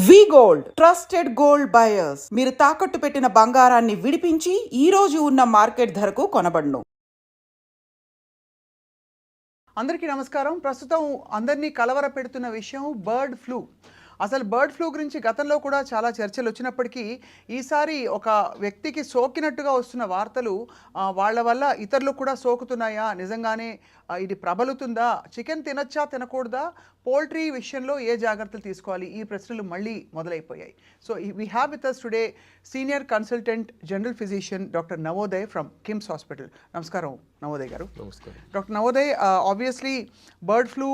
వి gold trusted gold buyers. మీరు తాకట్టు పెట్టిన బంగారాన్ని విడిపించి ఈ రోజు ఉన్న మార్కెట్ ధరకు కొనబడును. అందరికీ నమస్కారం. ప్రస్తుతం అందరినీ కలవర పెడుతున్న విషయం బర్డ్ ఫ్లూ. అసలు బర్డ్ ఫ్లూ గురించి గతంలో కూడా చాలా చర్చలు వచ్చినప్పటికీ ఈసారి ఒక వ్యక్తికి సోకినట్టుగా వస్తున్న వార్తలు వాళ్ళ వల్ల ఇతరులకు కూడా సోకుతున్నాయా, నిజంగానే ఇది ప్రబలుతుందా, చికెన్ తినచ్చా తినకూడదా, పోల్ట్రీ విషయంలో ఏ జాగ్రత్తలు తీసుకోవాలి, ఈ ప్రశ్నలు మళ్ళీ మొదలైపోయాయి. So we have with us today senior consultant general physician doctor Navoday from KIMS hospital. నమస్కారం నవోదయ్ గారు. నమస్కారం doctor Navoday, obviously bird flu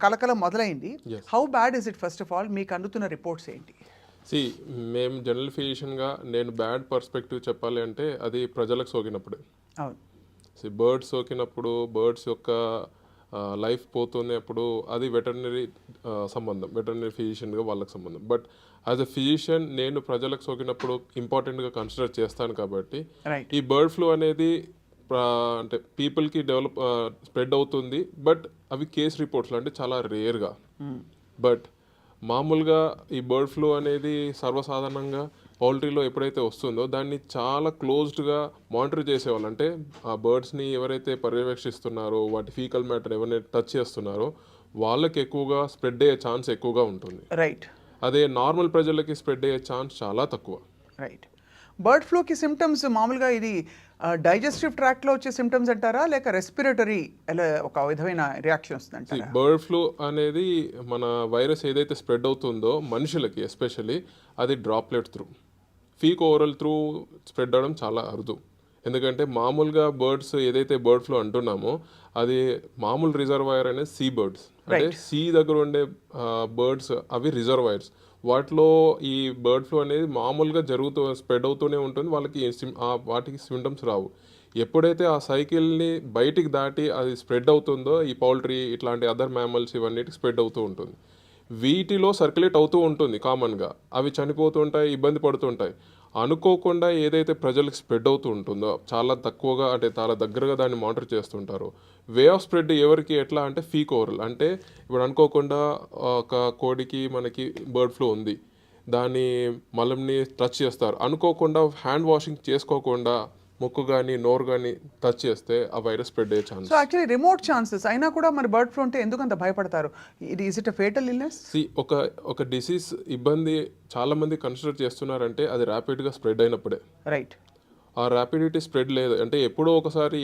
కలకలం మొదలైంది. How bad is it? First of all మీకు అందుతున్న రిపోర్ట్స్ ఏంటి? మేము జనరల్ ఫిజిషియన్గా నేను బ్యాడ్ పర్స్పెక్టివ్ చెప్పాలి అంటే అది ప్రజలకు సోకినప్పుడు. అవును. బర్డ్స్ సోకినప్పుడు బర్డ్స్ యొక్క లైఫ్ పోతుంది అప్పుడు అది వెటర్నరీ సంబంధం, వెటర్నరీ ఫిజిషియన్గా వాళ్ళకి సంబంధం. బట్ యాజ్ అ ఫిజిషియన్ నేను ప్రజలకు సోకినప్పుడు ఇంపార్టెంట్గా కన్సిడర్ చేస్తాను కాబట్టి ఈ బర్డ్ ఫ్లూ అనేది అంటే పీపుల్కి స్ప్రెడ్ అవుతుంది. బట్ అవి కేస్ రిపోర్ట్స్లో అంటే చాలా రేర్గా. బట్ మామూలుగా ఈ బర్డ్ ఫ్లూ అనేది సర్వసాధారణంగా పౌల్ట్రీలో ఎప్పుడైతే వస్తుందో దాన్ని చాలా క్లోజ్డ్గా మానిటర్ చేసేవాళ్ళు. అంటే ఆ బర్డ్స్ని ఎవరైతే పర్యవేక్షిస్తున్నారో, వాటి ఫీకల్ మ్యాటర్ ఎవరైనా టచ్ చేస్తున్నారో వాళ్ళకి ఎక్కువగా స్ప్రెడ్ అయ్యే ఛాన్స్ ఎక్కువగా ఉంటుంది. రైట్. అదే నార్మల్ ప్రజలకి స్ప్రెడ్ అయ్యే ఛాన్స్ చాలా తక్కువ. రైట్. బర్డ్ ఫ్లూకి సిమ్టమ్స్ మామూలుగా ఇది డైజెస్టివ్ ట్రాక్ట్లో వచ్చే సిమ్టమ్స్ అంటారా, లేక రెస్పిరేటరీ ఒక విధమైన రియాక్షన్ వస్తుందంటారా? బర్డ్ ఫ్లూ అనేది మన వైరస్ ఏదైతే స్ప్రెడ్ అవుతుందో మనుషులకి ఎస్పెషల్లీ అది droplet through, faeco oral through spread అవ్వడం చాలా అరుదు. ఎందుకంటే మామూలుగా బర్డ్స్ ఏదైతే బర్డ్ ఫ్లూ అంటున్నామో అది మామూలు రిజర్వాయర్ అనేది సీ బర్డ్స్, అంటే సీ దగ్గర ఉండే బర్డ్స్ అవి రిజర్వాయర్స్. వాటిలో ఈ బర్డ్ ఫ్లూ అనేది మామూలుగా స్ప్రెడ్ అవుతూనే ఉంటుంది. వాటికి సిమ్టమ్స్ రావు. ఎప్పుడైతే ఆ సైకిల్ని బయటికి దాటి అది స్ప్రెడ్ అవుతుందో ఈ పౌల్ట్రీ ఇట్లాంటి అదర్ మ్యామల్స్ ఇవన్నిటికి స్ప్రెడ్ అవుతూ ఉంటుంది. వీటిలో సర్క్యులేట్ అవుతూ ఉంటుంది కామన్గా. అవి చనిపోతుంటాయి, ఇబ్బంది పడుతుంటాయి. అనుకోకుండా ఏదైతే ప్రజలకు స్ప్రెడ్ అవుతూ ఉంటుందో చాలా తక్కువగా అంటే చాలా దగ్గరగా దాన్ని మానిటర్ చేస్తుంటారో వే ఆఫ్ స్ప్రెడ్ ఎవరికి ఎట్లా అంటే ఫీక్ ఓరల్. అంటే ఇప్పుడు అనుకోకుండా ఒక కోడికి మనకి బర్డ్ ఫ్లూ ఉంది, దాని మలంని టచ్ చేస్తారు, అనుకోకుండా హ్యాండ్ వాషింగ్ చేసుకోకుండా ముక్కు కానీ నోరు కానీ టచ్ చేస్తే ఆ వైరస్ స్ప్రెడ్ అయ్యే chance. So actually remote chances అయినా కూడా మరి బర్డ్ ఫ్లూ అంటే ఎందుకు అంత భయపడతారు? Is it a fatal illness? ఒక డిసీజ్ ఇబ్బంది చాలా మంది కన్సిడర్ చేస్తున్నారంటే అది ర్యాపిడ్గా స్ప్రెడ్ అయినప్పుడే. రైట్. ఆ ర్యాపిడిటీ స్ప్రెడ్ లేదు అంటే ఎక్కడో ఒకసారి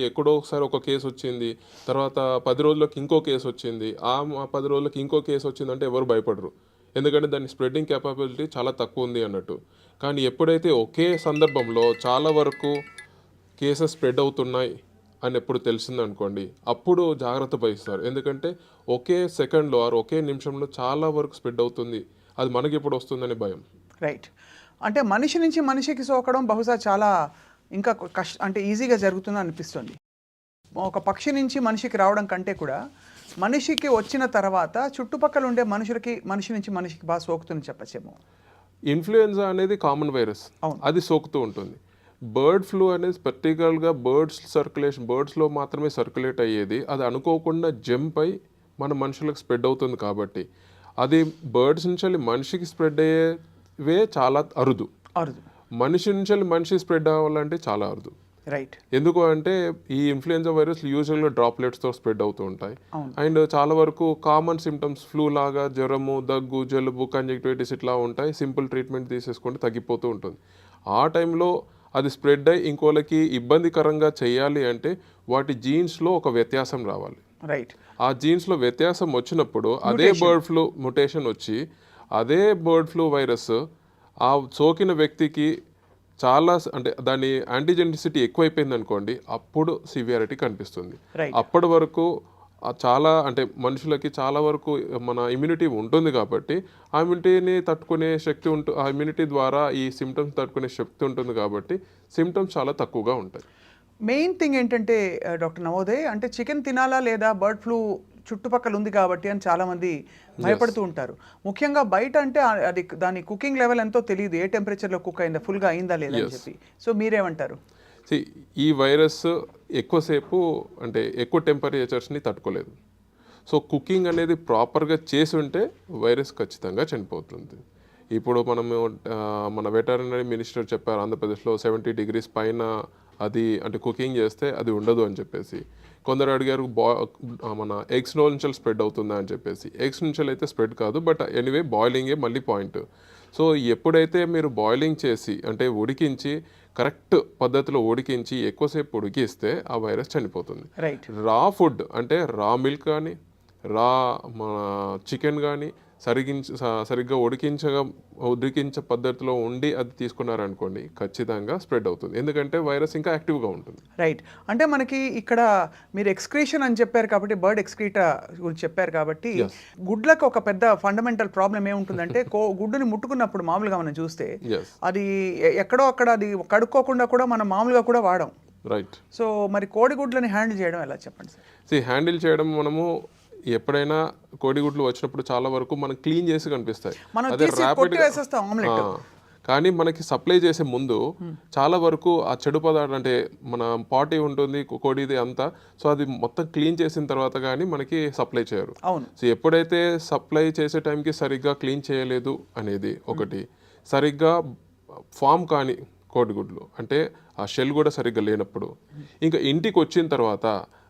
ఒక కేసు వచ్చింది, తర్వాత 10 రోజులకి ఇంకో కేసు వచ్చింది, ఆ 10 రోజులకి ఇంకో కేసు వచ్చిందంటే ఎవరు భయపడరు. ఎందుకంటే దాని స్ప్రెడ్డింగ్ కెపాబిలిటీ చాలా తక్కువ ఉంది అన్నట్టు. కానీ ఎప్పుడైతే ఒకే సందర్భంలో చాలా వరకు కేసెస్ స్ప్రెడ్ అవుతున్నాయి అని ఎప్పుడు తెలిసిందనుకోండి అప్పుడు జాగ్రత్త వహిస్తారు. ఎందుకంటే ఒకే సెకండ్లో ఒకే నిమిషంలో చాలా వరకు స్ప్రెడ్ అవుతుంది, అది మనకి ఎప్పుడు వస్తుందని భయం. రైట్. అంటే మనిషి నుంచి మనిషికి సోకడం బహుశా చాలా ఇంకా అంటే ఈజీగా జరుగుతుందని అనిపిస్తుంది. ఒక పక్షి నుంచి మనిషికి రావడం కంటే కూడా మనిషికి వచ్చిన తర్వాత చుట్టుపక్కల ఉండే మనిషి నుంచి మనిషికి బాగా సోకుతుందని చెప్పచ్చేమో. ఇన్ఫ్లుయెన్జా అనేది కామన్ వైరస్, అది సోకుతూ ఉంటుంది. బర్డ్ ఫ్లూ అనేది పర్టికులర్గా బర్డ్స్లో మాత్రమే సర్క్యులేట్ అయ్యేది. అది అనుకోకుండా జంప్ అయి మన మనుషులకు స్ప్రెడ్ అవుతుంది కాబట్టి అది బర్డ్స్ నుంచి మనిషికి స్ప్రెడ్ అయ్యేవే చాలా అరుదు. మనిషి నుంచి మనిషి స్ప్రెడ్ అవ్వాలంటే చాలా అరుదు. రైట్. ఎందుకు అంటే ఈ ఇన్ఫ్లుయెన్జా వైరస్ యూజువల్గా డ్రాప్లెట్స్తో స్ప్రెడ్ అవుతూ ఉంటాయి. అండ్ చాలా వరకు కామన్ సిమ్టమ్స్ ఫ్లూ లాగా జ్వరము, దగ్గు, జలుబు, కంజక్టివిటిస్ ఇట్లా ఉంటాయి. సింపుల్ ట్రీట్మెంట్ తీసేసుకుంటే తగ్గిపోతూ ఉంటుంది. ఆ టైంలో అది స్ప్రెడ్ అయ్యి ఇంకోళ్ళకి ఇబ్బందికరంగా చేయాలి అంటే వాటి జీన్స్లో ఒక వ్యత్యాసం రావాలి. రైట్. ఆ జీన్స్లో వ్యత్యాసం వచ్చినప్పుడు అదే బర్డ్ ఫ్లూ ముటేషన్ వచ్చి అదే బర్డ్ ఫ్లూ వైరస్ ఆ సోకిన వ్యక్తికి చాలా అంటే దాని యాంటీజెనిసిటీ ఎక్కువైపోయింది అనుకోండి, అప్పుడు సివియారిటీ కనిపిస్తుంది. అప్పటి వరకు చాలా అంటే మనుషులకి చాలా వరకు మన ఇమ్యూనిటీ ఉంటుంది కాబట్టి ఆ ఇమ్యూనిటీని తట్టుకునే శక్తి ఆ ఇమ్యూనిటీ ద్వారా ఈ సిమ్టమ్స్ తట్టుకునే శక్తి ఉంటుంది కాబట్టి సిమ్టమ్స్ చాలా తక్కువగా ఉంటాయి. మెయిన్ థింగ్ ఏంటంటే డాక్టర్ నవోదయ్, అంటే చికెన్ తినాలా లేదా బర్డ్ ఫ్లూ చుట్టుపక్కల ఉంది కాబట్టి అని చాలామంది భయపడుతూ ఉంటారు. ముఖ్యంగా బయట అంటే అది దాని కుకింగ్ లెవెల్ ఎంతో తెలియదు, ఏ టెంపరేచర్లో కుక్ అయిందా, ఫుల్గా అయిందా లేదా అని చెప్పి. సో మీరేమంటారు? ఈ వైరస్ ఎక్కువసేపు అంటే ఎక్కువ టెంపరేచర్స్ని తట్టుకోలేదు. సో కుకింగ్ అనేది ప్రాపర్గా చేసి ఉంటే వైరస్ ఖచ్చితంగా చనిపోతుంది. ఇప్పుడు మనము మన వెటర్నరీ మినిస్టర్ చెప్పారు ఆంధ్రప్రదేశ్లో 70 degrees పైన అది అంటే కుకింగ్ చేస్తే అది ఉండదు అని చెప్పేసి. కొందరు అడిగారు మన ఎగ్స్ నుంచి స్ప్రెడ్ అవుతుందా అని చెప్పేసి. ఎగ్స్ నుంచి అయితే స్ప్రెడ్ కాదు, బట్ ఎనీవే బాయిలింగే మళ్ళీ పాయింట్. సో ఎప్పుడైతే మీరు బాయిలింగ్ చేసి అంటే ఉడికించి కరెక్ట్ పద్ధతిలో ఉడికించి ఎక్కువసేపు ఉడికిస్తే ఆ వైరస్ చనిపోతుంది. రైట్. రా ఫుడ్ అంటే రా మిల్క్ కానీ రా మన చికెన్ కానీ సరిగ్గా ఉడికించే పద్ధతిలో ఉండి అది తీసుకున్నారనుకోండి ఖచ్చితంగా స్ప్రెడ్ అవుతుంది, ఎందుకంటే వైరస్ ఇంకా యాక్టివ్గా ఉంటుంది. రైట్. అంటే మనకి ఇక్కడ మీరు ఎక్స్క్రీషన్ అని చెప్పారు కాబట్టి, బర్డ్ ఎక్స్క్రీటా గురించి చెప్పారు కాబట్టి, గుడ్లకు ఒక పెద్ద ఫండమెంటల్ ప్రాబ్లం ఏముంటుందంటే గుడ్డుని ముట్టుకున్నప్పుడు మామూలుగా మనం చూస్తే అది ఎక్కడో అక్కడ అది కడుక్కోకుండా కూడా మనం మామూలుగా కూడా వాడాం. రైట్. సో మరి కోడిగుడ్లని హ్యాండిల్ చేయడం ఎలా చెప్పండి సార్? హ్యాండిల్ చేయడం మనము ఎప్పుడైనా కోడిగుడ్లు వచ్చినప్పుడు చాలా వరకు మనకు క్లీన్ చేసి కనిపిస్తాయి, అదే ర్యాపిడ్గా. కానీ మనకి సప్లై చేసే ముందు చాలా వరకు ఆ చెడు పదార్థం అంటే మన పాటీ ఉంటుంది కోడిది అంతా, సో అది మొత్తం క్లీన్ చేసిన తర్వాత కానీ మనకి సప్లై చేయరు. సో ఎప్పుడైతే సప్లై చేసే టైంకి సరిగ్గా క్లీన్ చేయలేదు అనేది ఒకటి, సరిగ్గా ఫామ్ కానీ కోడిగుడ్లు అంటే ఆ షెల్ కూడా సరిగ్గా లేనప్పుడు, ఇంకా ఇంటికి వచ్చిన తర్వాత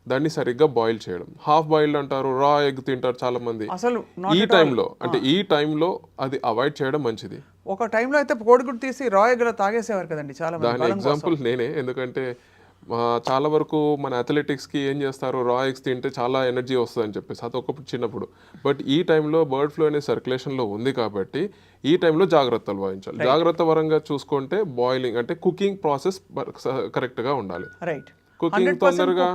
దాన్ని సరిగ్గా బాయిల్ చేయడం. హాఫ్ బాయిల్డ్ అంటారు, రా ఎగ్ తింటారు చాలా మంది. అసలు ఈ టైంలో అది అవాయిడ్ చేయడం మంచిది. ఒక టైంలో అయితే కోడిగుడ్డు తీసి రా ఎగ్ తాగేసేవారు కదండి చాలా మంది. దాని ఎగ్జాంపుల్ నేనే, ఎందుకంటే చాలా వరకు మన అథ్లెటిక్స్కి ఏం చేస్తారు, రా ఎగ్స్ తింటే చాలా ఎనర్జీ వస్తుంది అని చెప్పేసి, అది ఒకప్పుడు చిన్నప్పుడు. బట్ ఈ టైంలో బర్డ్ ఫ్లూ అనే సర్క్యులేషన్లో ఉంది కాబట్టి ఈ టైంలో జాగ్రత్తలు వహించాలి. జాగ్రత్త పరంగా చూసుకుంటే బాయిలింగ్ అంటే కుకింగ్ ప్రాసెస్ కరెక్ట్గా ఉండాలి. కుకింగ్ తొందరగా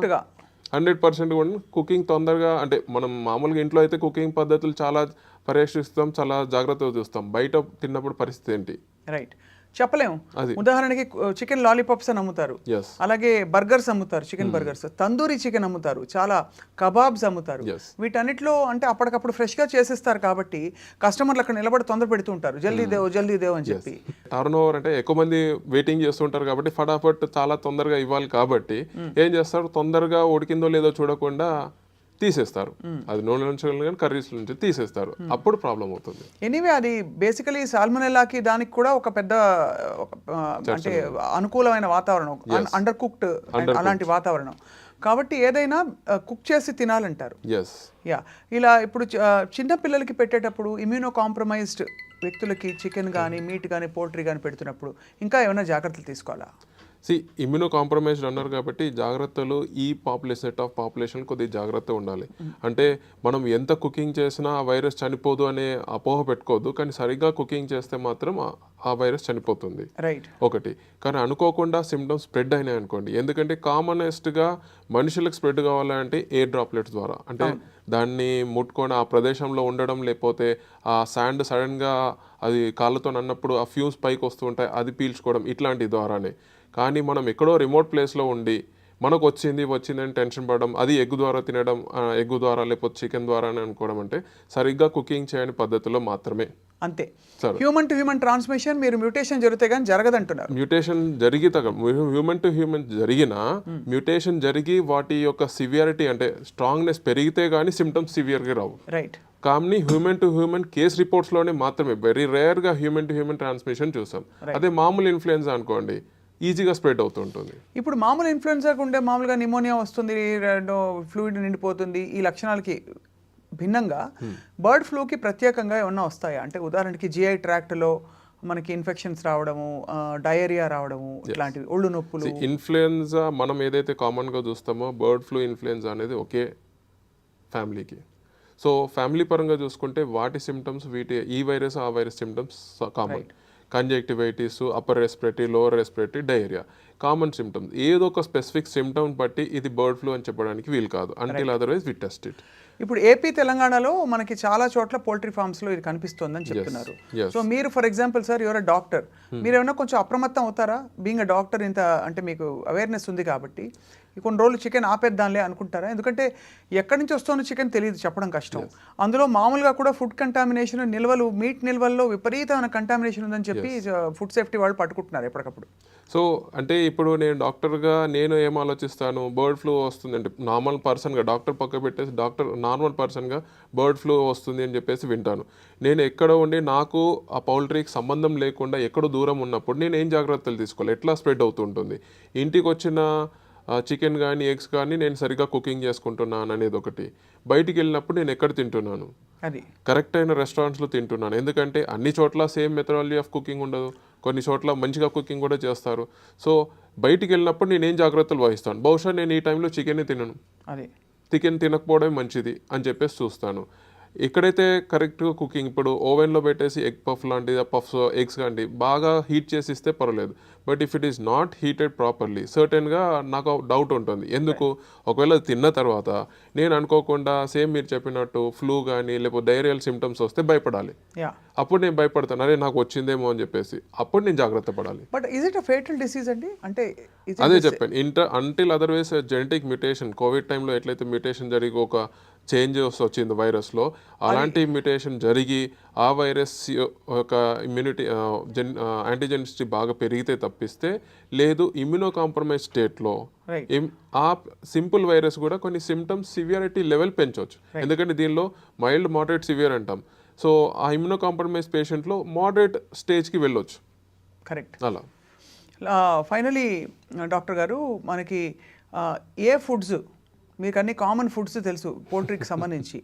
100% కూడా కుకింగ్ తొందరగా అంటే మనం మామూలుగా ఇంట్లో అయితే కుకింగ్ పద్ధతులు చాలా పర్యవేక్షిస్తాం, చాలా జాగ్రత్తగా చూస్తాం. బయట తిన్నప్పుడు పరిస్థితి ఏంటి రైట్ చెప్పలేము. ఉదాహరణకి చికెన్ లాలీపాప్స్ అని అమ్ముతారు, అలాగే బర్గర్స్ అమ్ముతారు, చికెన్ బర్గర్స్, తందూరి చికెన్ అమ్ముతారు, చాలా కబాబ్స్ అమ్ముతారు. వీటన్నిటిలో అంటే అప్పటికప్పుడు ఫ్రెష్ గా చేసేస్తారు కాబట్టి కస్టమర్లు అక్కడ నిలబడి తొందర పెడుతూ ఉంటారు, జల్దీ దేవ్ అని చెప్పి. టర్న్ ఓవర్ అంటే ఎక్కువ మంది వెయిటింగ్ చేస్తుంటారు కాబట్టి ఫటాఫట్ చాలా తొందరగా ఇవ్వాలి కాబట్టి ఏం చేస్తారు, తొందరగా ఉడికిందో లేదో చూడకుండా తీసేస్తారు. అది నూనె నుంచి కానీ కర్రీస్ నుంచి తీసేస్తారు, అప్పుడు ప్రాబ్లం అవుతుంది. ఎనీవే అది బేసికలీ సాల్మొనెల్లాకి దానికి కూడా ఒక పెద్ద అంటే అనుకూలమైన వాతావరణం, అండర్ కుక్డ్ అలాంటి వాతావరణం కాబట్టి ఏదైనా కుక్ చేసి తినాలంటారు. ఇలా ఇప్పుడు చిన్న పిల్లలకి పెట్టేటప్పుడు ఇమ్యూనో కాంప్రమైజ్డ్ వ్యక్తులకి చికెన్ కానీ మీట్ కానీ పోల్ట్రీ కానీ పెడుతున్నప్పుడు ఇంకా ఏమైనా జాగ్రత్తలు తీసుకోవాలా? ఇమ్యూనో కాంప్రమైజ్డ్ అన్నారు కాబట్టి జాగ్రత్తలు ఈ సెట్ ఆఫ్ పాపులేషన్ కొద్దిగా జాగ్రత్త ఉండాలి. అంటే మనం ఎంత కుకింగ్ చేసినా ఆ వైరస్ చనిపోదు అనే అపోహ పెట్టుకోవద్దు, కానీ సరిగ్గా కుకింగ్ చేస్తే మాత్రం ఆ వైరస్ చనిపోతుంది ఒకటి. కానీ అనుకోకుండా సిమ్టమ్స్ స్ప్రెడ్ అయినాయి అనుకోండి, ఎందుకంటే కామనెస్ట్గా మనుషులకు స్ప్రెడ్ కావాలంటే ఎయిర్ డ్రాప్లెట్స్ ద్వారా, అంటే దాన్ని ముట్టుకొని ఆ ప్రదేశంలో ఉండడం, లేకపోతే ఆ శాండ్ సడన్గా అది కాళ్ళతో అన్నప్పుడు ఆ ఫ్యూమ్స్ పైకి వస్తూ ఉంటాయి, అది పీల్చుకోవడం, ఇట్లాంటి ద్వారానే. కానీ మనం ఎక్కడో రిమోట్ ప్లేస్లో ఉండి మనకు వచ్చిందని టెన్షన్ పడడం, అది ఎగ్ ద్వారా తినడం, ఎగ్ ద్వారా లేకపోతే చికెన్ ద్వారా అని అనుకోవడం అంటే సరిగ్గా కుకింగ్ చేయని పద్ధతిలో మాత్రమే. అంతే. హ్యూమన్ టు హ్యూమన్ ట్రాన్స్మిషన్ మీరు మ్యూటేషన్ జరిగితే కానీ జరగదంటున్నారు. మ్యూటేషన్ హ్యూమన్ టు హ్యూమన్ జరిగినా మ్యూటేషన్ జరిగి వాటి యొక్క సివియారిటీ అంటే స్ట్రాంగ్నెస్ పెరిగితే కానీ సిమ్టమ్స్ సివియర్గా రావు. రైట్. కానీ హ్యూమన్ టు హ్యూమన్ కేస్ రిపోర్ట్స్లోనే మాత్రమే వెరీ రేర్గా హ్యూమన్ టు హ్యూమన్ ట్రాన్స్మిషన్ చూసాం. అదే మామూలు ఇన్ఫ్లుయెన్జా అనుకోండి ఈజీగా స్ప్రెడ్ అవుతుంటుంది. ఇప్పుడు మామూలు ఇన్ఫ్లుయెన్జాకు ఉండే మామూలుగా నిమోనియా వస్తుంది, ఫ్లూయిడ్ నిండిపోతుంది, ఈ లక్షణాలకి భిన్నంగా బర్డ్ ఫ్లూకి ప్రత్యేకంగా ఏమన్నా వస్తాయా? అంటే ఉదాహరణకి జిఐ ట్రాక్ట్లో మనకి ఇన్ఫెక్షన్స్ రావడము, డయేరియా రావడము, ఇట్లాంటివి, ఒళ్ళు నొప్పులు. ఇన్ఫ్లుయెన్జా మనం ఏదైతే కామన్గా చూస్తామో బర్డ్ ఫ్లూ ఇన్ఫ్లుయెన్జా అనేది ఒకే ఫ్యామిలీకి. సో ఫ్యామిలీ పరంగా చూసుకుంటే వాటి సిమ్టమ్స్ ఈ వైరస్ ఆ virus symptoms common. Conjunctivitis, upper respiratory, lower respiratory, diarrhoea common symptoms. ఏదో ఒక స్పెసిఫిక్ సిమ్టమ్ బట్టి ఇది బర్డ్ ఫ్లూ అని చెప్పడానికి వీలు కాదు, until otherwise we test it. ఇప్పుడు ఏపీ తెలంగాణలో మనకి చాలా చోట్ల పోల్ట్రీ ఫార్మ్స్లో ఇది కనిపిస్తుందని చెప్తున్నారు. సో మీరు for example sir your a doctor, మీరు ఏమైనా కొంచెం అప్రమత్తం అవుతారా? బీయింగ్ అ డాక్టర్ ఇంత అంటే మీకు అవేర్నెస్ ఉంది కాబట్టి కొన్ని రోజులు చికెన్ ఆపేద్దాంలే అనుకుంటారా? ఎందుకంటే ఎక్కడి నుంచి వస్తుందో చికెన్ తెలియదు, చెప్పడం కష్టం. అందులో మామూలుగా కూడా ఫుడ్ కంటామినేషన్, నిల్వలు, మీట్ నిల్వల్లో విపరీతమైన కంటామినేషన్ ఉందని చెప్పి ఫుడ్ సేఫ్టీ వాళ్ళు పట్టుకుంటున్నారు ఎప్పటికప్పుడు. సో అంటే ఇప్పుడు నేను డాక్టర్గా నేను ఏం ఆలోచిస్తాను, బర్డ్ ఫ్లూ వస్తుంది అంటే నార్మల్ పర్సన్గా డాక్టర్ పక్క పెట్టేసి నార్మల్ పర్సన్గా బర్డ్ ఫ్లూ వస్తుంది అని చెప్పేసి వింటాను. నేను ఎక్కడ ఉండి నాకు ఆ పౌల్ట్రీకి సంబంధం లేకుండా ఎక్కడో దూరం ఉన్నప్పుడు నేను ఏం జాగ్రత్తలు తీసుకోవాలి, ఎట్లా స్ప్రెడ్ అవుతుంటుంది, ఇంటికి వచ్చిన చికెన్ కానీ ఎగ్స్ కానీ నేను సరిగ్గా కుకింగ్ చేసుకుంటున్నాను అనేది ఒకటి, బయటికి వెళ్ళినప్పుడు నేను ఎక్కడ తింటున్నాను, అది కరెక్ట్ అయిన రెస్టారెంట్స్లో తింటున్నాను. ఎందుకంటే అన్ని చోట్ల సేమ్ మెథడాలజీ ఆఫ్ కుకింగ్ ఉండదు, కొన్ని చోట్ల మంచిగా కుకింగ్ కూడా చేస్తారు. సో బయటికి వెళ్ళినప్పుడు నేను ఏం జాగ్రత్తలు వహిస్తాను, బహుశా నేను ఈ టైంలో చికెన్ని తినను, అది చికెన్ తినకపోవడమే మంచిది అని చెప్పేసి చూస్తాను. ఎక్కడైతే కరెక్ట్గా కుకింగ్, ఇప్పుడు ఓవెన్లో పెట్టేసి ఎగ్ పఫ్ లాంటిది పఫ్స్ ఎగ్స్ కానీ బాగా హీట్ చేసి ఇస్తే పర్వాలేదు. But if it is not heated properly సర్టెన్గా నాకు డౌట్ ఉంటుంది. ఎందుకు, ఒకవేళ తిన్న తర్వాత నేను అనుకోకుండా సేమ్ మీరు చెప్పినట్టు ఫ్లూ కానీ లేకపోతే డైరియల్ సిమ్టమ్స్ వస్తే భయపడాలి. అప్పుడు నేను భయపడతాను, అరే నాకు వచ్చిందేమో అని చెప్పేసి, అప్పుడు నేను జాగ్రత్త పడాలి. But is it a fatal disease అండి? అంటే అదే చెప్పాను, until otherwise genetic mutation, Covid టైంలో ఎట్లయితే మ్యూటేషన్ జరిగి ఒక చేంజెస్ వచ్చింది వైరస్లో, అలాంటి మ్యూటేషన్ జరిగి ఆ వైరస్ ఒక ఇమ్యూనిటీ యాంటీజెనిసిటీ బాగా పెరిగితే తప్పిస్తే లేదు. ఇమ్యూనో కాంప్రమైజ్ స్టేట్లో ఆ సింపుల్ వైరస్ కూడా కొన్ని సిమ్టమ్స్ సివియారిటీ లెవెల్ పెంచవచ్చు. ఎందుకంటే దీనిలో మైల్డ్, మోడరేట్, సివియర్ అంటాం. సో ఆ ఇమ్యూనో కాంప్రమైజ్ పేషెంట్లో మోడరేట్ స్టేజ్కి వెళ్ళొచ్చు. కరెక్ట్. అలా ఫైనలీ డాక్టర్ గారు, మనకి ఏ ఫుడ్స్, మీకు అన్ని కామన్ ఫుడ్స్ తెలుసు పోల్ట్రీకి సంబంధించి,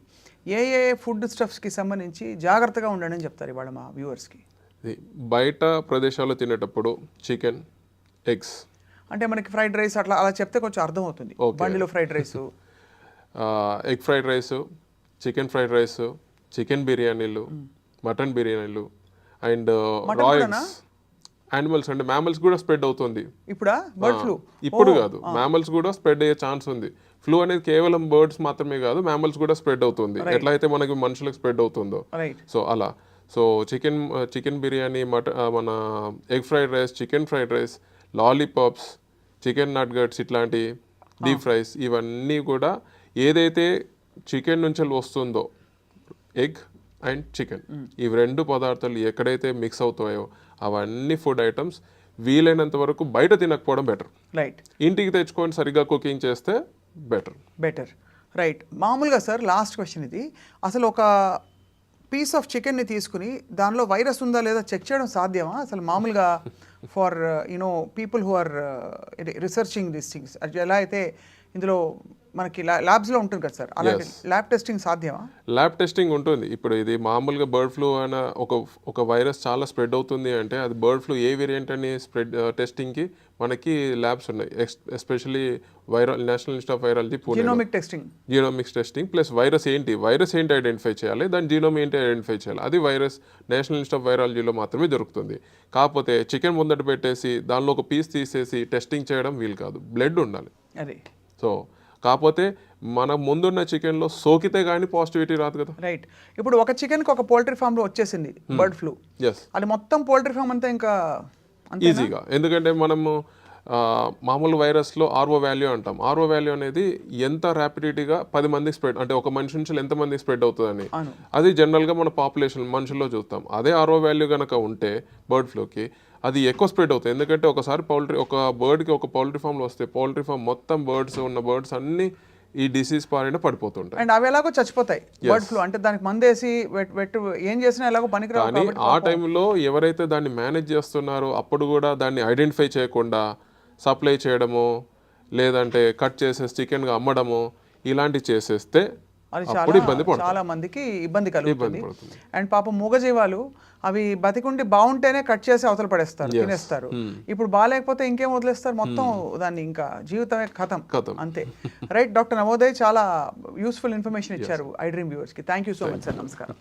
ఏ ఫుడ్ స్టఫ్స్కి సంబంధించి జాగ్రత్తగా ఉండండి అని చెప్తారు ఇవాళ మా వ్యూవర్స్కి? బయట ప్రదేశాల్లో తినేటప్పుడు చికెన్, ఎగ్స్, అంటే మనకి ఫ్రైడ్ రైస్ అలా చెప్తే కొంచెం అర్థం అవుతుంది. బండిలో fried rice, egg fried rice, chicken fried rice, chicken బిర్యానీలు, మటన్ బిర్యానీలు అండ్ రాయల్స్ యానిమల్స్ అంటే మ్యామల్స్ కూడా స్ప్రెడ్ అవుతుంది. ఇప్పుడు బర్డ్ ఫ్లూ ఇప్పుడు కాదు, మ్యామల్స్ కూడా స్ప్రెడ్ అయ్యే ఛాన్స్ ఉంది. ఫ్లూ అనేది కేవలం బర్డ్స్ మాత్రమే కాదు, మ్యామల్స్ కూడా స్ప్రెడ్ అవుతుంది, ఎట్లా అయితే మనకి మనుషులకు స్ప్రెడ్ అవుతుందో. సో అలా సో చికెన్ బిర్యానీ, మన egg fried rice, chicken fried rice, lollipops, chicken nuggets, ఇట్లాంటి డీప్ ఫ్రైస్, ఇవన్నీ కూడా ఏదైతే చికెన్ నుంచి వస్తుందో, ఎగ్ అండ్ చికెన్, ఇవి రెండు పదార్థాలు ఎక్కడైతే మిక్స్ అవుతాయో అవన్నీ ఫుడ్ ఐటమ్స్ వీలైనంత వరకు బయట తినకపోవడం బెటర్. రైట్. ఇంటికి తెచ్చుకొని సరిగ్గా కుకింగ్ చేస్తే బెటర్. రైట్. మామూలుగా సార్ లాస్ట్ క్వశ్చన్ ఇది, అసలు ఒక పీస్ ఆఫ్ చికెన్ని తీసుకుని దానిలో వైరస్ ఉందా లేదా చెక్ చేయడం సాధ్యమా అసలు మామూలుగా for people who are researching these things? ఎలా అయితే ఇందులో మనకి ల్యాబ్స్లో ఉంటుంది కదా సార్, అలాంటి ల్యాబ్ టెస్టింగ్ సాధ్యమా? ల్యాబ్ టెస్టింగ్ ఉంటుంది. ఇప్పుడు ఇది మామూలుగా బర్డ్ ఫ్లూ అన్న ఒక వైరస్ చాలా స్ప్రెడ్ అవుతుంది అంటే అది బర్డ్ ఫ్లూ ఏ వేరియంట్ అని టెస్టింగ్కి మనకి ల్యాబ్స్ ఉన్నాయి. Especially national institute of virology Pune, genomics testing plus virus ఏంటి ఐడెంటిఫై చేయాలి, దాని జీనోమ్ ఏంటి ఐడెంటిఫై చేయాలి, అది వైరస్ నేషనల్ ఇన్స్టిట్యూట్ ఆఫ్ వైరాలజీలో మాత్రమే దొరుకుతుంది. కాకపోతే చికెన్ ముందట పెట్టేసి దానిలో ఒక పీస్ తీసేసి టెస్టింగ్ చేయడం వీలు కాదు, బ్లడ్ ఉండాలి. అది సో కాకపోతే మన ముందున్న చికెన్లో సోకితే కానీ పాజిటివిటీ రాదు కదా. రైట్. ఇప్పుడు ఒక చికెన్కి ఒక పోల్ట్రీ ఫామ్లో వచ్చేసింది బర్డ్ ఫ్లూ, అది మొత్తం పోల్ట్రీ ఫామ్ అంతా ఇంకా ఈజీగా, ఎందుకంటే మనము మామూలు వైరస్లో ఆర్ఓ వాల్యూ అంటాం. ఆర్ఓ వాల్యూ అనేది ఎంత ర్యాపిడిటీగా 10 మందికి స్ప్రెడ్, అంటే ఒక మనిషి నుంచి ఎంతమందికి స్ప్రెడ్ అవుతుందని, అది జనరల్గా మన పాపులేషన్ మనుషుల్లో చూస్తాం. అదే ఆర్ఓ వాల్యూ కనుక ఉంటే బర్డ్ ఫ్లూకి అది ఎక్కువ స్ప్రెడ్ అవుతుంది. ఎందుకంటే ఒకసారి ఒక బర్డ్కి ఒక పౌల్ట్రీ ఫామ్లో వస్తే పౌల్ట్రీ ఫామ్ మొత్తం బర్డ్స్ అన్ని ఈ డిసీజ్ పారిన పడిపోతుంటాయి. అండ్ అవి ఎలాగో చచ్చిపోతాయి బర్డ్ ఫ్లూ అంటే, దానికి మందేసి ఏం చేసినా ఎలాగో పనికిరావు. కానీ ఆ టైంలో ఎవరైతే దాన్ని మేనేజ్ చేస్తున్నారో అప్పుడు కూడా దాన్ని ఐడెంటిఫై చేయకుండా సప్లై చేయడము, లేదంటే కట్ చేసేసి చికెన్గా అమ్మడము, ఇలాంటివి చేసేస్తే అది చాలా మందికి ఇబ్బంది కలుగుతుంది. అండ్ పాపం మూగజీవాలు అవి బతికుండి బాగుంటేనే కట్ చేసి అవతల పడేస్తారు, తినేస్తారు. ఇప్పుడు బాగాలేకపోతే ఇంకేం వదిలేస్తారు, మొత్తం దాన్ని ఇంకా జీవితమే ఖతం అంతే. రైట్. డాక్టర్ నవోదయ్ చాలా యూస్ఫుల్ ఇన్ఫర్మేషన్ ఇచ్చారు ఐ డ్రీమ్ వ్యూవర్స్కి. Thank you so much sir. నమస్కారం.